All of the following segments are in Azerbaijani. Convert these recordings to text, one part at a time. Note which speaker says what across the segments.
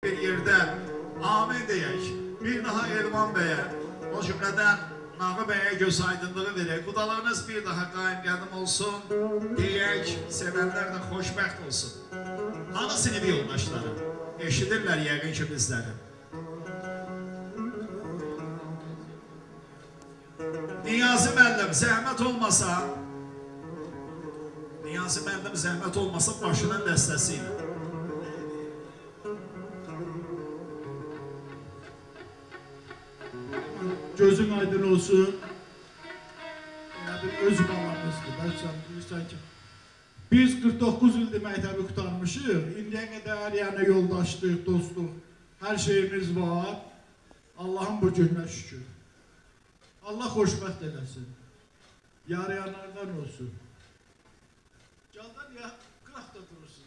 Speaker 1: bir yerdə amin deyək. Bir daha Elman bəyə, o cümlədən Nağı bəyə göz aydınlığı verək. Qudalığınız bir daha qaim qədim olsun deyək, sevənlər də xoşbəxt olsun. Hanı sinif yoldaşları? Eşidirlər yəqin ki bizləri. Niyazi müəllim zəhmət olmasa, başının dəstəsi ilə.
Speaker 2: Gözün aydın olsun. Öz balamızdır. Bəlkə bilirsən ki, biz 49 ildir məktəbi qutarmışıq. İndiyə qədər yəni yoldaşlıq, dostluq, hər şeyimiz var. Allah'ın bu gününə şükür. Allah xoşbəxt eləsin. Yarayanlardan olsun. Candan ya qıraqda durursun.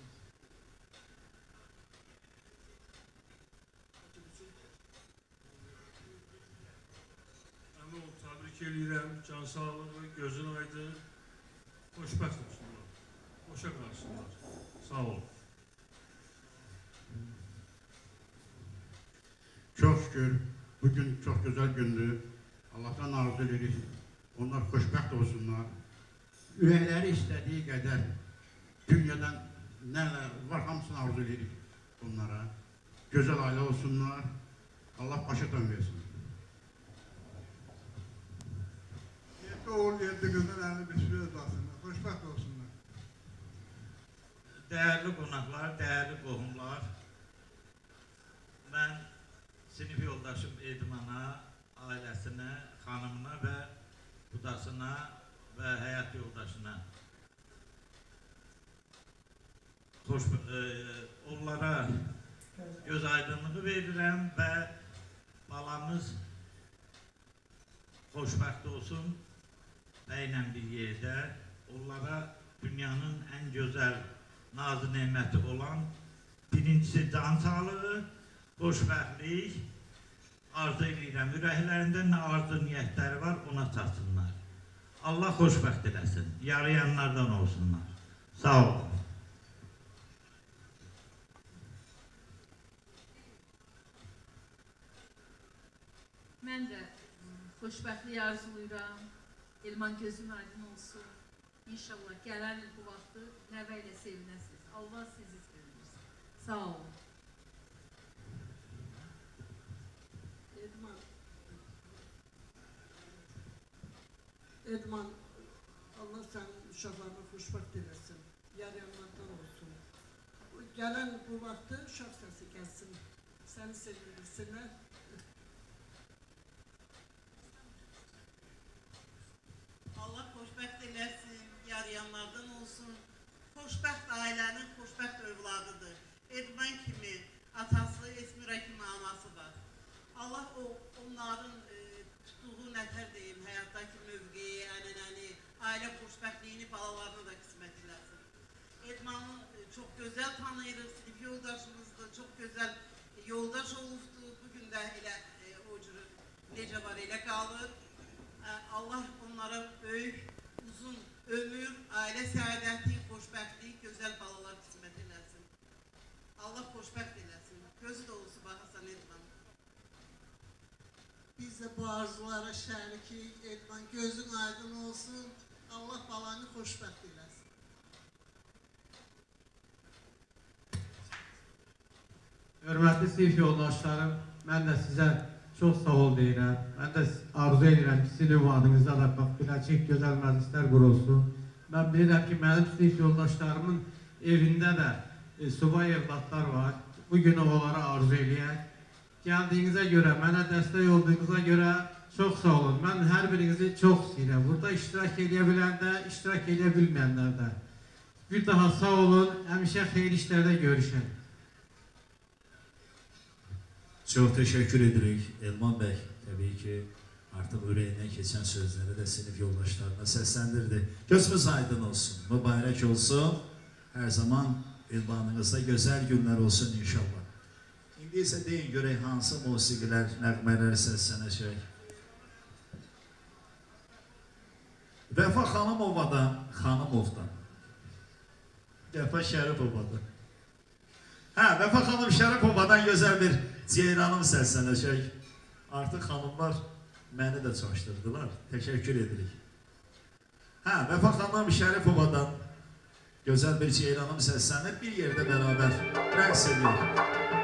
Speaker 3: Təbrik edirəm, can sağlığı, gözün aydın, xoşbəxt olsunlar, xoşa qalsınlar. Sağ olun.
Speaker 4: Çok şükür, bugün çok güzel gündü. Allah'tan arzu ederiz. Onlar xoşbəxt olsunlar. Ürəkləri istədiyi qədər dünyadan nələr var, hamısını arzu edirik onlara. Gözəl ailə olsunlar. Allah başa versin.
Speaker 5: Oğul yerdinizden elini bir sürü ödasınlar. Xoşbəxt olsunlar.
Speaker 6: Değerli qonaqlar, değerli qohumlar, mən sinif yoldaşım Edmana, ailəsinə, xanımına və budasına və həyat yoldaşına onlara göz aydınlığı verirəm və balamız xoşbəxt olsun. Bəylə bir yerdə onlara dünyanın ən gözəl nazı neməti olan birincisi can sağlığı, xoşbəxtlik arzu edirəm. Ürəklərində nə arzu niyyətləri var ona çatsınlar. Allah xoşbəxt eləsin, yarayanlardan olsunlar. Sağ olun.
Speaker 7: Mən də xoşbəxtlik arzuluyuram. Elman gözün aydın olsun. İnşallah gələn il bu vaxtı nəvə ilə sevinəsiniz. Allah sizi sevindirsin. Sağ olun.
Speaker 8: Edman, Allah sənin uşaqlarına xoşbəxt eləsin. Yarayanlardan olsun. Gələn bu vaxtı uşaq səsi gəlsin. Səni sevindirsinlər.
Speaker 9: Allah xoşbəxt eləsin, yarayanlardan olsun. Xoşbəxt ailənin xoşbəxt övladıdır. Edman kimi atası, Esmira kimi anası var. Allah onların tutduğu nətər deyim, həyatdakı mövqeyi, ənənəni, ailə xoşbəxtliyini balalarına da qismət eləsin. Edmanı çox gözəl tanıyırıq, sinif yoldaşımızdır, çox gözəl yoldaş olubdur. Bugün də elə o cür necə var elə qalır. Allah onlara böyük, uzun ömür, ailə səadəti, xoşbəxtlik, gözəl balalar qismət eləsin. Allah xoşbəxt eləsin. Gözü dolusu baxasan Edman.
Speaker 8: Biz də bu arzulara şərikik. Edman gözün aydın olsun. Allah balanı xoşbəxt eləsin.
Speaker 10: Hörmətli sinif yoldaşlarım, mən də sizə çox sağ ol deyirəm. Mən də arzu edirəm ki, sizin övladınızda da biləcək gözəl məclislər qurulsun. Mən bilirəm ki, mənim sinif yoldaşlarımın evində də subay evlatlar var. Bugün onlara arzu eləyək. Gəldiyinizə görə, mənə dəstək olduğunuza görə çox sağ olun. Mən hər birinizi çox istəyirəm. Burada iştirak edə biləndə, iştirak edə bilməyənlər də. Bir daha sağ olun, həmişə xeyir işlərdə görüşün.
Speaker 1: Çox təşəkkür edirik Elman bəy. Təbii ki, artıq ürəyindən keçən sözləri də sinif yoldaşlarına səsləndirdi. Gözümüz aydın olsun, mübarək olsun. Hər zaman Elmanınızda gözəl günlər olsun inşallah. İndi isə deyin görək hansı musiqilər, nəğmələr səslənəcək. Vəfa Xanımovadan, Vəfa Şərifovadan. Hə, Vəfa xanım Şərəfovadan gözəl bir Ceyranım səslənəcək. Artıq xanımlar məni də çaşdırdılar. Təşəkkür edirik. Hə, Vəfa xanım Şərəfovadan gözəl bir Ceyranım səslənir. Bir yerdə bərabər rəqs edirik.